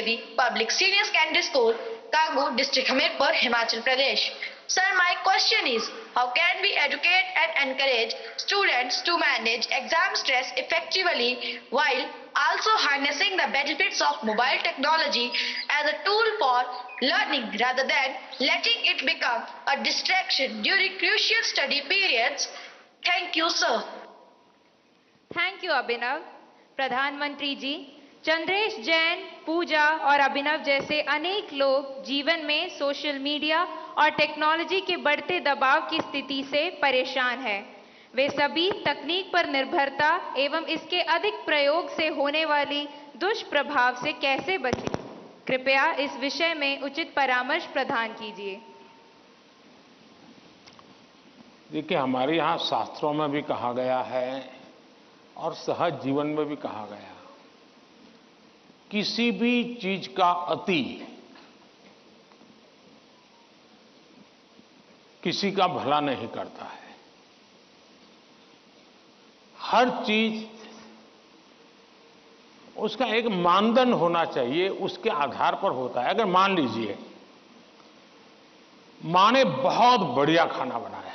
Devi Public Senior Secondary School, Kagu, District Hamirpur, Himachal Pradesh. Sir, my question is, how can we educate and encourage students to manage exam stress effectively while also harnessing the benefits of mobile technology as a tool for learning rather than letting it become a distraction during crucial study periods? Thank you, sir. Thank you Abhinav. प्रधानमंत्री जी, चंद्रेश जैन, पूजा और अभिनव जैसे अनेक लोग जीवन में social media और technology के बढ़ते दबाव की स्थिति से परेशान हैं। वे सभी तकनीक पर निर्भरता एवं इसके अधिक प्रयोग से होने वाली दुष्प्रभाव से कैसे बचें? कृपया इस विषय में उचित परामर्श प्रदान कीजिए। देखिए, हमारे यहाँ शास्त्रों में भी कहा गया है और सहज जीवन में भी कहा गया, किसी भी चीज का अति किसी का भला नहीं करता है। हर चीज उसका एक मानदंड होना चाहिए, उसके आधार पर होता है। अगर मान लीजिए मां ने बहुत बढ़िया खाना बनाया है,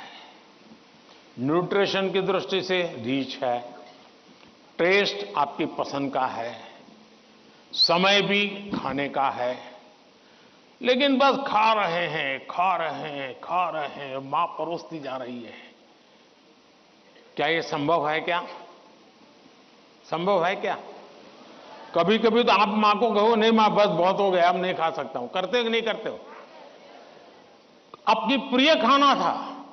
न्यूट्रिशन की दृष्टि से रिच है, टेस्ट आपकी पसंद का है, समय भी खाने का है, लेकिन बस खा रहे हैं, मां परोसती जा रही है। क्या ये संभव है? क्या संभव है? क्या कभी कभी तो आप मां को कहो, नहीं मां बस बहुत हो गया, अब नहीं खा सकता हूं। करते हो कि नहीं करते हो? आपकी प्रिय खाना था,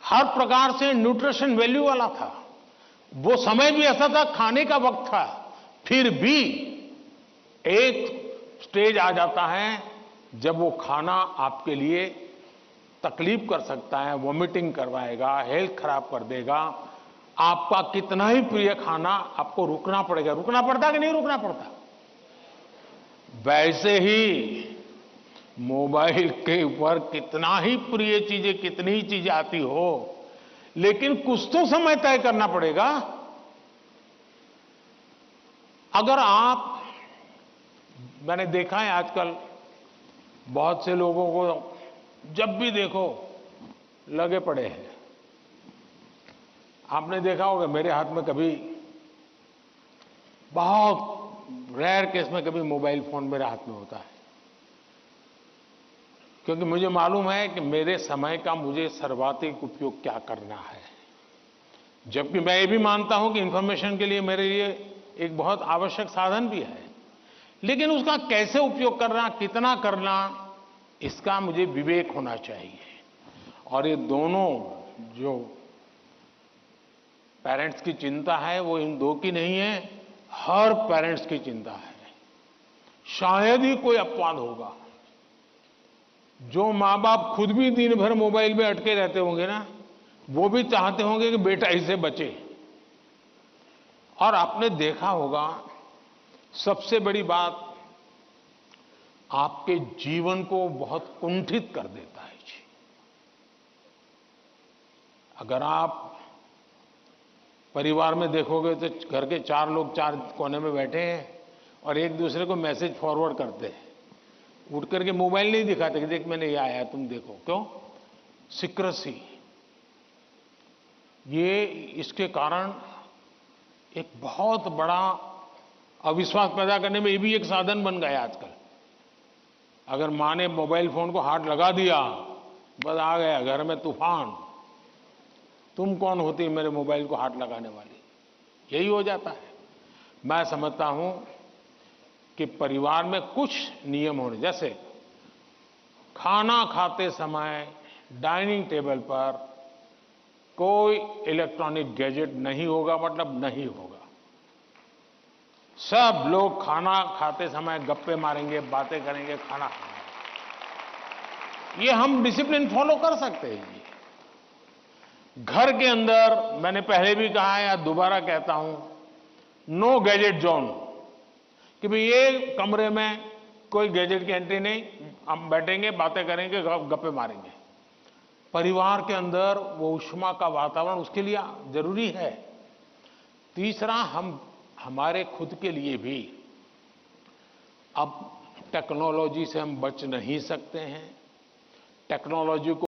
हर प्रकार से न्यूट्रिशन वैल्यू वाला था, वो समय भी ऐसा था, खाने का वक्त था, फिर भी एक स्टेज आ जाता है जब वो खाना आपके लिए तकलीफ कर सकता है, वॉमिटिंग करवाएगा, हेल्थ खराब कर देगा। आपका कितना ही प्रिय खाना, आपको रुकना पड़ेगा। रुकना पड़ता कि नहीं रुकना पड़ता? वैसे ही मोबाइल के ऊपर कितना ही प्रिय चीजें, कितनी ही चीजें आती हो, लेकिन कुछ तो समय तय करना पड़ेगा। अगर आप, मैंने देखा है आजकल बहुत से लोगों को जब भी देखो लगे पड़े हैं। आपने देखा होगा, मेरे हाथ में कभी, बहुत रेयर केस में कभी मोबाइल फोन मेरे हाथ में होता है, क्योंकि मुझे मालूम है कि मेरे समय का मुझे सर्वाधिक उपयोग क्या करना है। जबकि मैं ये भी मानता हूं कि इंफॉर्मेशन के लिए मेरे लिए एक बहुत आवश्यक साधन भी है, लेकिन उसका कैसे उपयोग करना, कितना करना, इसका मुझे विवेक होना चाहिए। और ये दोनों जो पेरेंट्स की चिंता है, वो इन दो की नहीं है, हर पेरेंट्स की चिंता है। शायद ही कोई अपवाद होगा जो मां बाप खुद भी दिन भर मोबाइल में अटके रहते होंगे ना, वो भी चाहते होंगे कि बेटा इससे बचे। और आपने देखा होगा, सबसे बड़ी बात, आपके जीवन को बहुत कुंठित कर देता है जी। अगर आप परिवार में देखोगे तो घर के 4 लोग 4 कोने में बैठे हैं और एक दूसरे को मैसेज फॉरवर्ड करते हैं, उठ करके मोबाइल नहीं दिखाते कि देख मैंने ये आया तुम देखो। क्यों? सीक्रेसी। ये इसके कारण एक बहुत बड़ा अविश्वास पैदा करने में ये भी एक साधन बन गया आजकल। अगर मां ने मोबाइल फोन को हाथ लगा दिया, बस आ गया घर में तूफान। तुम कौन होती मेरे मोबाइल को हाथ लगाने वाली? यही हो जाता है। मैं समझता हूं कि परिवार में कुछ नियम होने, जैसे खाना खाते समय डाइनिंग टेबल पर कोई इलेक्ट्रॉनिक गैजेट नहीं होगा, मतलब नहीं होगा। सब लोग खाना खाते समय गप्पे मारेंगे, बातें करेंगे, खाना खाएंगे। ये हम डिसिप्लिन फॉलो कर सकते हैं जी। घर के अंदर, मैंने पहले भी कहा है या दोबारा कहता हूं, नो गैजेट जोन, कि भाई ये कमरे में कोई गैजेट की एंट्री नहीं, हम बैठेंगे, बातें करेंगे, गप्पे मारेंगे। परिवार के अंदर वो ऊष्मा का वातावरण उसके लिए जरूरी है। तीसरा, हम हमारे खुद के लिए भी अब टेक्नोलॉजी से हम बच नहीं सकते हैं टेक्नोलॉजी को